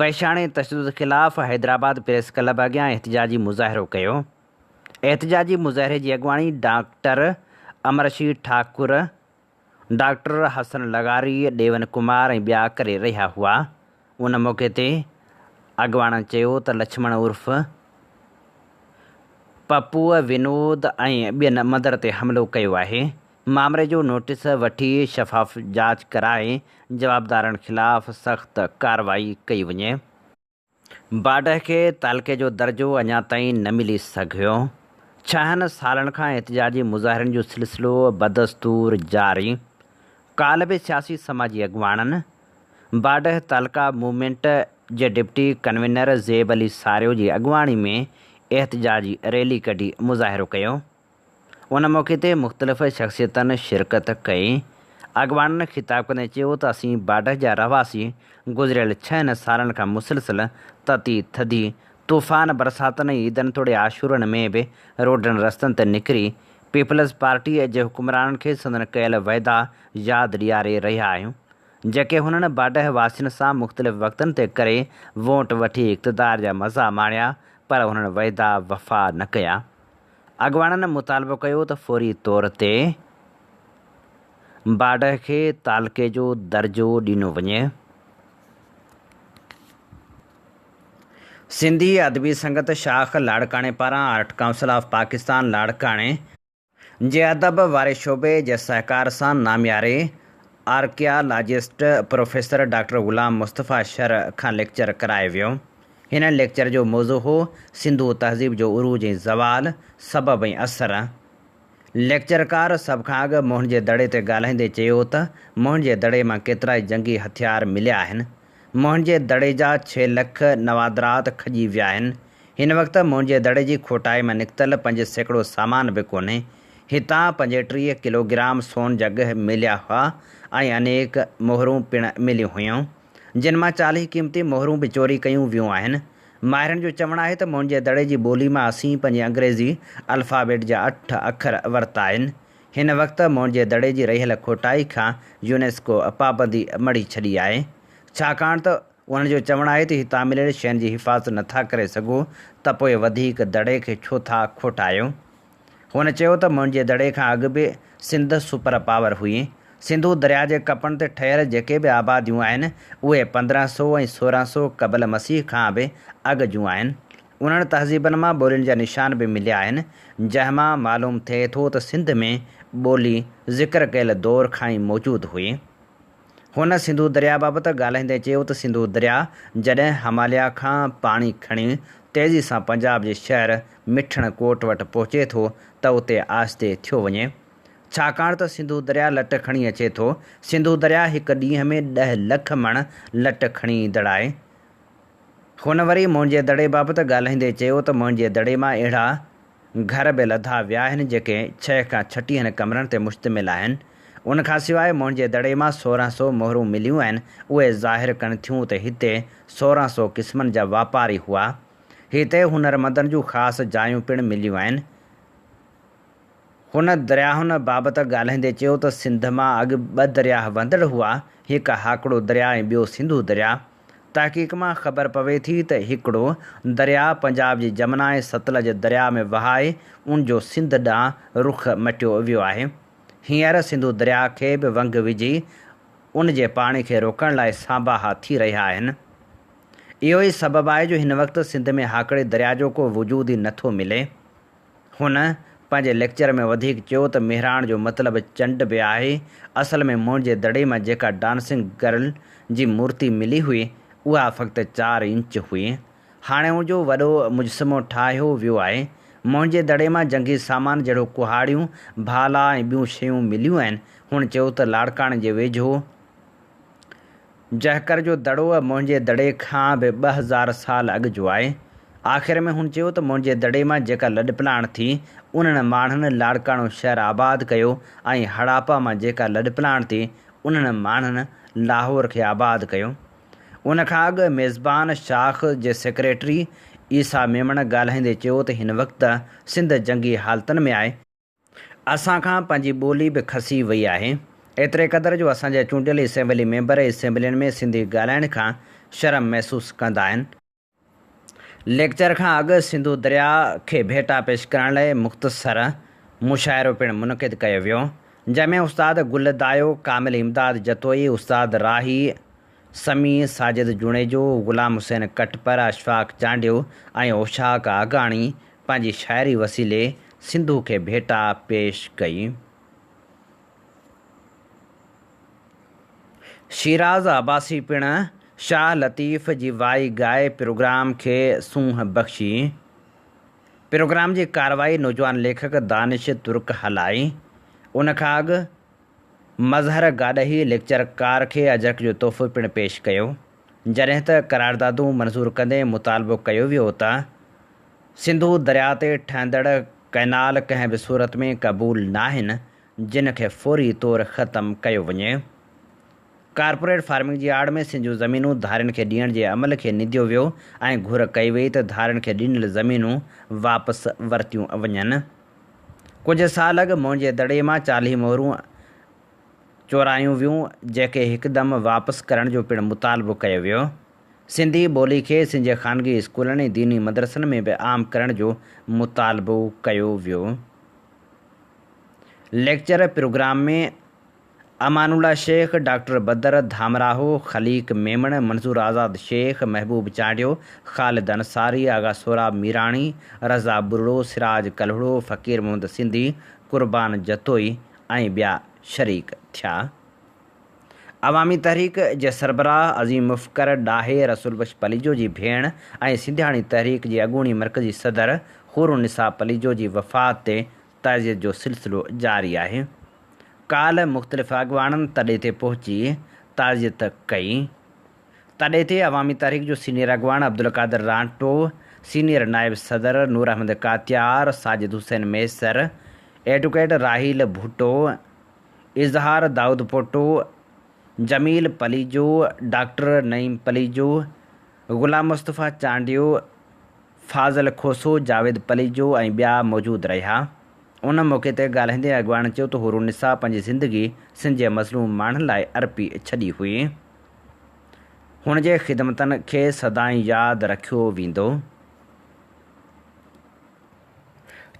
वैशाणी तशदुद ख़िलाफ़ हैदराबाद प्रेस क्लब अॻियां एहतिजाजी मुज़ाहिरो कयो। एहतिजाजी मुज़ाहिरे जी अॻुवाणी डॉक्टर अमरशीर ठाकुर, डॉक्टर हसन लगारी, देवन कुमार ऐं ॿिया करे रहिया हुआ। उन मौक़े ते अॻुवाणनि चयो त लक्ष्मण उर्फ़ पप्पूअ विनोद ऐं ॿियनि मदर ते हमिलो कयो आहे। मामले जो नोटिस वठी शफ़ाफ़ जांच कराए जवाबदारनि ख़िलाफ़ सख़्त कार्रवाई कई वञे। बाडह खे तालके जो दर्जो अञा ताईं न मिली सघियो। 6 सालनि खां एहतिजाजी मुज़ाहिरनि जो सिलसिलो बदस्तूर जारी। काल्ह बि सियासी समाजी अॻुवाणनि बाडह तालका मूवमेंट जे डिप्टी कन्वीनर ज़ेब अली सारियो जी अॻुवाणी में एहतिजाजी रैली कढी मुज़ाहिरो कयो। उन मौक़े ते मुख़्तलिफ़ शख़्सियतनि शिरकत कई। अॻुवाणनि ख़िताब कंदे चयो त असीं बाडह जा रहवासी गुज़िरियल 6 सालनि खां मुसलसिल तती थधी तूफ़ान बरसातनि ऐं ईदनि तोड़े आशूरनि में बि रोडनि रस्तनि ते निकिरी पीपल्स पार्टीअ जे हुकुमराननि खे संदन कयल वाइदा यादि ॾियारे रहिया आहियूं, जेके हुननि बाडह वासियुनि सां मुख़्तलिफ़ वक़्तनि ते करे वोट वठी इक़्तिदार जा मज़ा माणिया, पर हुननि वाइदा वफ़ा न कया। अॻुवाणनि मुतालबो कयो त फ़ौरी तौर ते बाडह खे तालके जो दर्जो ॾिनो वञे। सिंधी अदबी संगत शाख लाड़काणे पारां आर्ट काउंसिल ऑफ पाकिस्तान लाड़काणे जे अदब वारे शोबे जे सहकार सां नामियारे आर्कियालॉजिस्ट प्रोफेसर डॉक्टर ग़ुलाम मुस्तफ़ा शर खां लेक्चर करायो वियो। हिन लेक्चर जो मौज़ू हो सिंधू तहज़ीब जो उरूज ऐं ज़वाल, सबब ऐं असर। लेक्चरकार सभ खां अॻु मोहन जे दड़े ते ॻाल्हाईंदे चयो त मोहन जे दड़े मां केतिरा ई जंगी हथियार मिलिया आहिनि। मोहन जे दड़े जा 6 लख नवादरात खॼी विया आहिनि। हिन वक़्तु मोहन जे दड़े जी खोटाई मां निकितल 5 सैकड़ो सामान बि कोन्हे। हितां 35 किलोग्राम सोन जॻह मिलिया हुआ ऐं अनेक मोहरूं पिणु मिलियूं हुयूं, जिन मां 40 क़ीमती मोहरूं बि चोरी कयूं वियूं आहिनि। माहिरनि जो चवणु आहे त मोहन जे दड़े जी ॿोली मां असीं पंहिंजे अंग्रेज़ी अल्फ़ाबेट जा 8 अखर वरिता आहिनि। हिन वक़्तु मोहन जे दड़े जी रहियल खोटाई खां यूनेस्को पाबंदी मड़ी छॾी आहे, छाकाणि त उन्हनि जो चवणु आहे त हितां मिलियल शयुनि जी हिफ़ाज़त नथा करे सघो त पोइ वधीक दड़े खे छो था खोटायो। हुन चयो त मोहन जे दड़े खां अॻु बि सिंध सुपर पावर हुई। सिंधू दरिया जे कपनि ते ठहियल जेके बि आबादियूं आहिनि उहे 1500 ऐं 1600 क़बल मसीह खां बि अॻु जूं आहिनि। उन्हनि तहज़ीबनि मां ॿोलियुनि जा निशान बि मिलिया आहिनि, जंहिंमां मालूम थिए थो त सिंध में ॿोली ज़िक्र कयल दौर खां ई मौजूदु हुई। हुन सिंधु दरिया बाबति ॻाल्हाईंदे चयो त सिंधु दरिया जॾहिं हिमालय खां पाणी खणी तेज़ी सां पंजाब जे शहर मिठण कोट वटि पहुचे थो त उते आहिस्ते थियो वञे, छाकाणि त सिंधु दरिया लट खणी अचे थो। सिंधु दरिया हिकु ॾींहं में 10 लख मण लट खणी ईंदड़ आहे। हुन वरी मुंहिंजे दड़े बाबति ॻाल्हाईंदे चयो त मुंहिंजे दड़े मां अहिड़ा घर बि लधा विया आहिनि जेके 6 खां 36 कमरनि ते मुश्तमिल आहिनि। उन खां सवाइ मुंहिंजे दड़े मां 1600 मोहरूं मिलियूं आहिनि। उहे ज़ाहिर कनि थियूं त हिते 1600 क़िस्मनि जा वापारी हुआ। हिते हुनरमंदनि जूं ख़ासि जायूं पिणु मिलियूं आहिनि। हुन दरियाहुनि बाबति ॻाल्हाईंदे चयो त सिंध मां अॻु 2 दरिया वंदड़ हुआ, हिकु हाकड़ो दरिया ऐं ॿियो सिंधु दरिया। तहक़ीक़ मां ख़बर पवे थी त हिकिड़ो दरिया पंजाब जी जमुना ऐं सतलज दरिया में वहाए उन जो सिंध ॾांहुं रुख मटियो वियो आहे। हींअर सिंधु दरिया खे बि वंग विझी उन जे पाणी खे रोकण लाइ सांबाहा थी रहिया आहिनि। इहो ई सबबु आहे जो हिन वक़्तु सिंध में हाकड़े दरिया जो को वजूद ई नथो मिले। हुन पंहिंजे लेक्चर में वधीक चयो त मेहराण जो मतिलबु चंड बि आहे। असल में मुंहिंजे दड़े मां जेका डांसिंग गर्ल जी मूर्ति मिली हुई उहा फ़क़्ति 4 इंच हुई। हाणे उनजो वॾो मुजसमो ठाहियो वियो आहे। मुंहिंजे दड़े मां जंगी सामान जहिड़ो कुहाड़ियूं, भाला ऐं ॿियूं शयूं मिलियूं आहिनि। हुन चयो त लाड़काणे जे वेझो जहकर जो दड़ो मुंहिंजे दड़े खां बि 2000 साल अॻु जो आहे। आख़िर में हुन चयो त मुंहिंजे दड़े मां जेका लॾपलाण थी उन्हनि माण्हुनि लाड़काणो शहर आबाद कयो ऐं हड़ापा मां जेका लॾपलाण थी उन्हनि माण्हुनि लाहौर खे आबाद कयो। उन खां अॻु मेज़बान शाख जे सेक्रेटरी ईसा मेमण ॻाल्हाईंदे चयो त हिन वक़्तु सिंध जंगी हालतुनि में आहे। असांखां पंहिंजी ॿोली बि खसी वई आहे। एतिरे क़दुरु जो असांजा चूंडियल असेंबली मेंबर असेंबलियुनि में सिंधी ॻाल्हाइण खां शर्म महसूसु कंदा आहिनि। लेक्चर खां अॻु सिंधु दरिया खे भेटा पेश करण लाइ मुख़्तसर मुशाइरो पिणु मुनक़िद कयो वियो, जंहिंमें उस्ताद गुलदायो, कामिल इमदाद जतोई, उस्ताद राही समी साजिद जुणेजो, ग़ुलाम हुसैन कटपर, अशफाक चांडियो ऐं ओशाक आगाणी पंहिंजी शाइरी वसीले सिंधु खे भेटा पेश कई। शिराज़ अब्बासी पिणु शाह लतीफ़ जी वाई ॻाए प्रोग्राम खे सूंह बख़्शी। प्रोग्राम जी कार्रवाई नौजवान लेखक दानिश तुर्क हलाई। उन खां अॻु मज़हर गाॾही लेक्चरकार खे अजरक जो तोहफ़ो पिणु पेश कयो, जॾहिं त करारदादूं मंज़ूरु कंदे मुतालबो कयो वियो त सिंधु दरिया ते ठहंदड़ कैनाल कंहिं बि सूरत में क़बूल न आहिनि, जिन खे फ़ौरी तौरु ख़तमु कयो वञे। कारपोरेट फार्मिंग जी आड़ में सिंधियूं ज़मीनूं धारियुनि खे ॾियण जे अमल खे निंदियो वियो ऐं घुर कई वई त धारियुनि खे ॾिनल ज़मीनूं वापसि वरितियूं वञनि। कुझु साल अॻु मुंहिंजे दड़े मां 40 मोहरूं चोरायूं वियूं, जेके हिकदमि वापसि करण जो पिणु मुतालबो कयो वियो। सिंधी ॿोली खे सिंध जे ख़ानगी स्कूलनि ऐं दीनी मदरसनि में बि आम करण जो मुतालबो कयो वियो। लेक्चर प्रोग्राम में अमानुल्ला शेख, डॉक्टर बदर धामराहो, खलीक मेमण, मंसूर आज़ाद शेख, महबूब चांडियो, ख़ालिद अंसारी, आगा सोराब मीराणी, रज़ा बुरड़ो, सिराज कलहड़ो, फ़कीर मोहम्मद सिंधी, कुर्बान जतोई ऐं ॿिया शरीक थिया। अवामी तहरीक जे सरबराह अज़ीम मुफ़्कर ॾाहे रसूल बख्श पलीजो जी भेण ऐं सिंधियाणी तहरीक जी अॻूणी मरकज़ी सदर हुरुनिसा पलीजो जी वफ़ात ते ताज़ियत जो सिलसिलो जारी आहे। काल्ह मुख़्तलिफ़ अॻवाननि तॾे ते पहुची ताज़ियत कई। तॾे ते अवामी तहरीक जो सीनियर अॻवान अब्दुल कादिर रांटो, सीनियर नायब सदर नूर अहमद कातियार, साजिद हुसैन मैसर, एडवोकेट राहील भुट्टो, इज़हार दाऊद पोटो, जमील पलीजो, डॉक्टर नईम पलीजो, ग़ुलाम मुस्तफ़ा चांडियो, फाज़ल खोसो, जावेद पलीजो ऐं ॿिया मौजूदु रहिया। उन मौक़े ते ॻाल्हाईंदे अॻवान चयो त हुरुनिसा पंहिंजी ज़िंदगी सिंध जे मज़लूम माण्हुनि लाइ अर्पी छॾी हुई। हुन जे ख़िदमतनि खे सदाईं यादि रखियो वेंदो।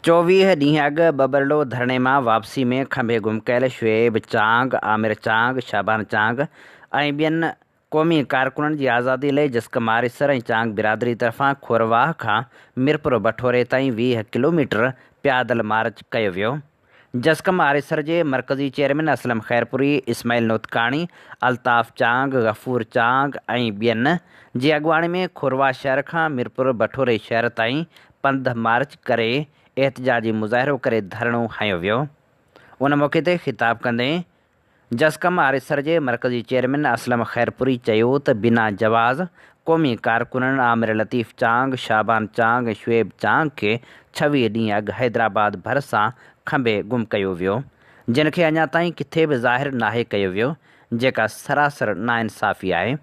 24 ॾींहं अॻु बबरलो धरणे मां वापसी में खंभे गुम कयल शुएब चांग, आमिर चांग, शाबान चांग ऐं ॿियनि क़ौमी कारकुननि जी आज़ादी लाइ जस्क मारिसर ऐं चांग बिरादरी तरफ़ां खोरवाह खां मिरपुर बठोरे ताईं 20 किलोमीटर पैदल मार्च कयो वियो। जसकम आरिसर जे मरकज़ी चेयरमैन असलम खैरपुरी, इस्माइल नोतकाणी, अल्ताफ़ चांग, गफ़ूर चांग ऐं ॿियनि जी अॻुवाणी में खुरवा शहर खां मीरपुर बठोरे शहर ताईं पंध मार्च करे एहतजाजी मुज़ाहिरो करे धरणो हंयो वियो। उन मौक़े ते ख़िताब कंदे जसकम आरिसर जे मरकज़ी चेयरमैन असलम खैरपुरी चयो त बिना जवाज़ क़ौमी कारकुननि आमिर लतीफ़ चांग, शाबान चांग ऐं शुएब चांग खे 26 ॾींहं अॻु हैदराबाद भरिसां खंभे गुम कयो वियो, जिन खे अञा ताईं किथे बि ज़ाहिर नाहे कयो वियो, जेका सरासर नाइंसाफ़ी आहे।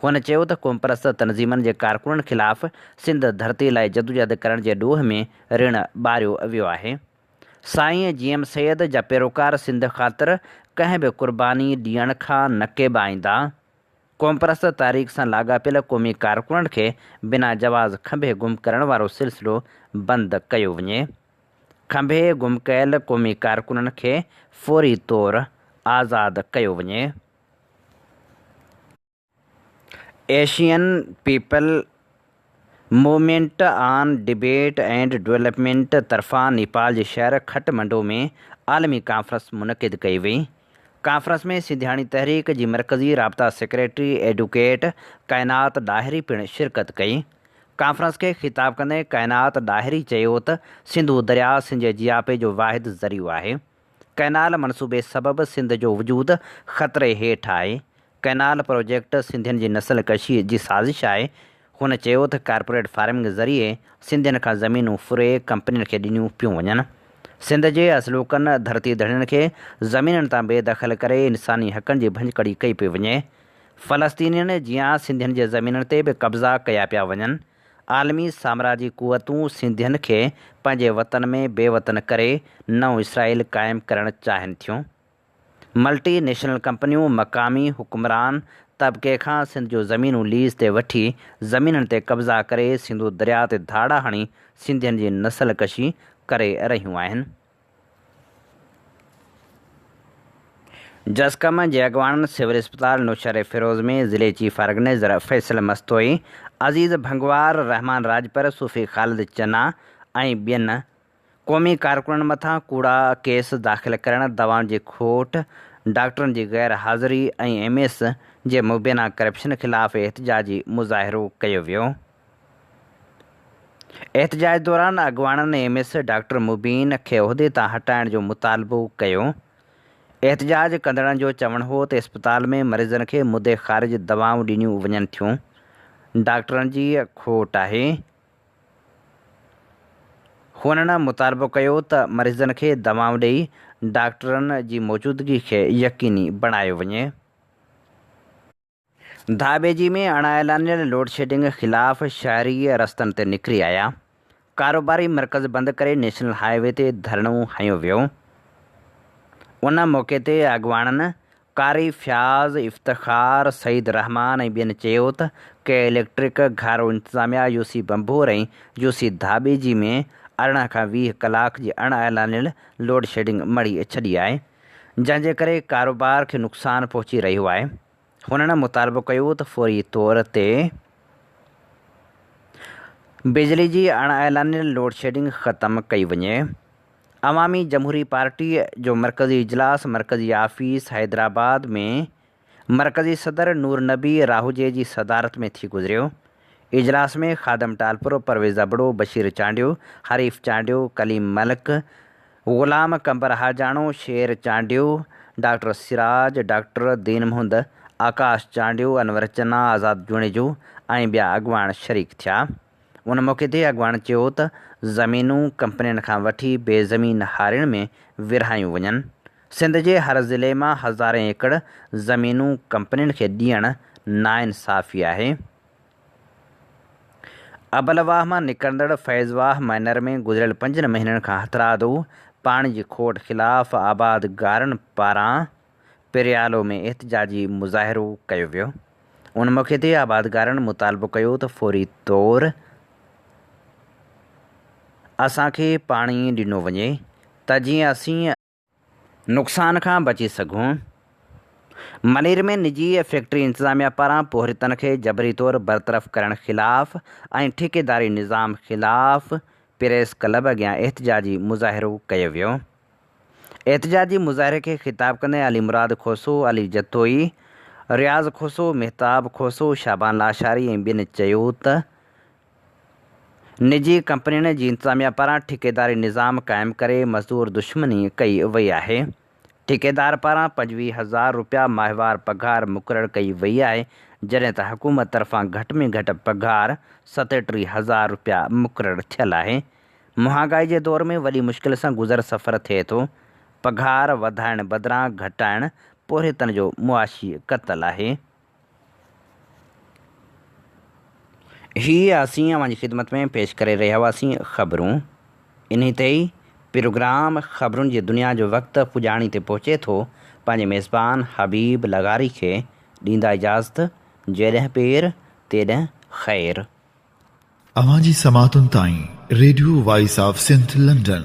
हुन चयो त क़ौमपरस्त तनज़ीमनि जे कारकुननि ख़िलाफ़ सिंध धरती लाइ जदोजहद करण जे ॾोह में ऋण ॿारियो वियो आहे। साईं GM सैयद जा पैरोकार सिंध ख़ातिर कंहिं बि क़ुर्बानी ॾियण खां न केॿाईंदा। क़ौमपरस्त तारीख़ सां लाॻापियल क़ौमी कारकुननि खे बिना जवाज़ खंभे गुम करण वारो सिलसिलो बंदि कयो वञे। खंभे गुम कयल क़ौमी कारकुननि खे फ़ौरी तौरु आज़ादु कयो वञे। Asian people movement on debate and development तरफ़ां नेपाल जे शहर खटमंडो में आलमी कॉन्फ्रेंस मुनक़िद कई वई। कॉन्फ्रेंस में सिंधियाणी तहरीक जी मरकज़ी राब्ता सेक्रेटरी एडवोकेट काइनात ॾाहिरी पिणु शिरकत कई। कॉन्फ्रेंस खे ख़िताब कंदे काइनात ॾाहिरी चयो त सिंधु दरिया सिंध जे जियापे जो वाहिद ज़रियो आहे। कैनाल मनसूबे सबबि सिंध जो वजूद ख़तरे हेठि आहे। कैनाल प्रोजेक्ट सिंधियुनि जी नस्ल कशी जी साज़िश आहे। हुन चयो त कारपोरेट फार्मिंग ज़रिए सिंधियुनि खां ज़मीनूं फुरे कंपनियुनि खे ॾिनियूं पियूं वञनि। सिंध जे असलूकनि धरती धड़ियुनि खे ज़मीननि तां बेदख़ल करे इंसानी हक़नि जी भंजकड़ी कई पई वञे। फ़लस्तीनियुनि जीअं सिंधियुनि जे ज़मीननि ते बि कब्ज़ा कया पिया वञनि। आलमी साम्राजी क़ुवतूं सिंधियुनि खे पंहिंजे वतन में बेवतन करे नओं इसराइल क़ाइमु करणु चाहिनि थियूं। मल्टी नेशनल कंपनियूं मक़ामी हुक्मरान तबिके खां सिंध जो ज़मीनूं लीज़ ते वठी ज़मीननि ते कब्ज़ा करे सिंधु दरिया ते धाड़ा हणी सिंधियुनि जी नस्ल कशी करे रहियूं आहिनि। जसकम जे अॻुवाणनि सिविल अस्पताल नौशहर फिरोज़ में ज़िले चीफ ऑर्गेनाइज़र फैसल मस्तोई, अज़ीज़ भंगवार, रहमान राजपर, सूफ़ी ख़ालिद चना ऐं ॿियनि क़ौमी कारकुननि मथां कूड़ा केस दाख़िल करणु, दवाउनि जी खोट, डॉक्टरनि जी गैर हाज़िरी ऐं MS जे मुबैना करप्शन ख़िलाफ़ एहतजाजी मुज़ाहिरो कयो वियो। एहतजाज दौरान अॻुवाणनि MS डॉक्टर मुबीन खे उहिदे तां हटाइण जो मुतालबो कयो। एहतजाज कंदड़नि जो चवणु हो त इस्पताल में मरीज़नि खे मुदे ख़ारिज दवाऊं ॾिनियूं वञनि थियूं। डॉक्टरनि जी खोट आहे। हुननि मुतालबो कयो त मरीज़नि खे दवाऊं ॾेई डॉक्टरनि जी मौजूदगी खे यकीनी बणायो वञे। धाबेजी में अणाएलानियल लोड शेडिंग ख़िलाफ़ शहरी रस्तनि ते निकिरी आया। कारोबारी मर्कज़ बंदि करे नेशनल हाईवे ते धरणो हंयो वियो। उन मौक़े ते अॻुवाणनि कारी फ़याज़, इफ़्तिख़ार, सईद रहमान ऐं ॿियनि चयो त के इलेक्ट्रिक घारो इंतिज़ामिया UC बंबोर ऐं UC धाबेजी में 18 खां 20 कलाक जी अणएलानियल लोड शेडिंग मड़ी छॾी आहे, जंहिंजे करे कारोबार खे नुक़सानु पहुची रहियो आहे। हुननि मुतालबो कयो त फ़ौरी तौर ते बिजली जी अणएलानियल लोड शेडिंग ख़तमु कई वञे। अवामी जमहूरी पार्टी जो मरकज़ी इजलास मरकज़ी आफ़ीस हैदराबाद में मरकज़ी सदर नूर नबी राहुजे जी सदारत में थी गुज़रियो। इजलास में ख़ादम टालपुर, परवेज़ अबड़ो, बशीर चांडियो, हरीफ़ चांडियो, कलीम मलिक, ग़ुलाम कंबर हाजाणो, शेर चांडियो, डॉक्टर सिराज, डॉक्टर दीन मोहम्मद, आकाश चांडियो, अनवर चना, आज़ाद जुणेजो ऐं ॿिया अॻुवाण शरीक थिया। उन मौक़े ते अॻुवाण चयो त ज़मीनूं कंपनियुनि खां वठी बेज़मीन हारियुनि में विरहायूं वञनि। सिंध जे हर ज़िले मां हज़ारें एकड़ ज़मीनूं कंपनियुनि खे ॾियणु नाइंसाफ़ी आहे। अबलवाह मां निकिरंदड़ फैज़वाह मैनर में गुज़िरियल 5 महीननि खां हथरादो पाणी जी खोट ख़िलाफ़ आबादगारनि पारां पेरियालो में एहतजाजी मुज़ाहिरो कयो वियो। उन मौक़े ते आबादगारनि मुतालबो कयो त फ़ौरी तौरु असांखे पाणी ॾिनो वञे त जीअं असीं नुक़सान खां बची सघूं। मलेर में निजी फैक्ट्री इंतिज़ामिया पारां पोहरितनि खे जबरी तौरु बरतरफ़ करण ख़िलाफ़ ऐं ठेकेदारी निज़ाम ख़िलाफ़ प्रेस क्लब अॻियां एहतजाजी मुज़ाहिरो कयो वियो। एहतजाजी मुज़ाहिरे खे ख़िताब कंदे अली मुराद खोसो, अली जतोई, रियाज़ खोसो, मेहताब खोसो, शाबान लाशारी ऐं ॿियनि चयो त निजी कंपनियुनि जी इंतिज़ामिया पारां ठेकेदारी निज़ाम क़ाइमु करे मज़दूर दुश्मनी कई वई आहे। ठेकेदार पारां 25,000 रुपया माहिवार पघार मुक़ररु कई वई आहे, जॾहिं त हुकूमत तरफ़ां घटि में घटि पघार 37,000 रुपया मुक़ररु थियल आहे। महांगाई जे दौर में वॾी मुश्किल सां गुज़र सफ़र थिए थो। पघार वधाइण बदिरां घटाइण पोरितनि जो मुआशी क़तल आहे। हीअ असीं अव्हांजी ख़िदमत में पेश करे रहिया हुआसीं ख़बरूं। इन ते ई प्रोग्राम ख़बरुनि जी दुनिया जो वक़्तु पुॼाणी ते पहुचे थो। पंहिंजे मेज़बान हबीब लगारी खे ॾींदा इजाज़त। जेॾहिं पेर तेॾहिं ख़ैर। अवां जी समातुनि ताईं radio voice of Sindh London.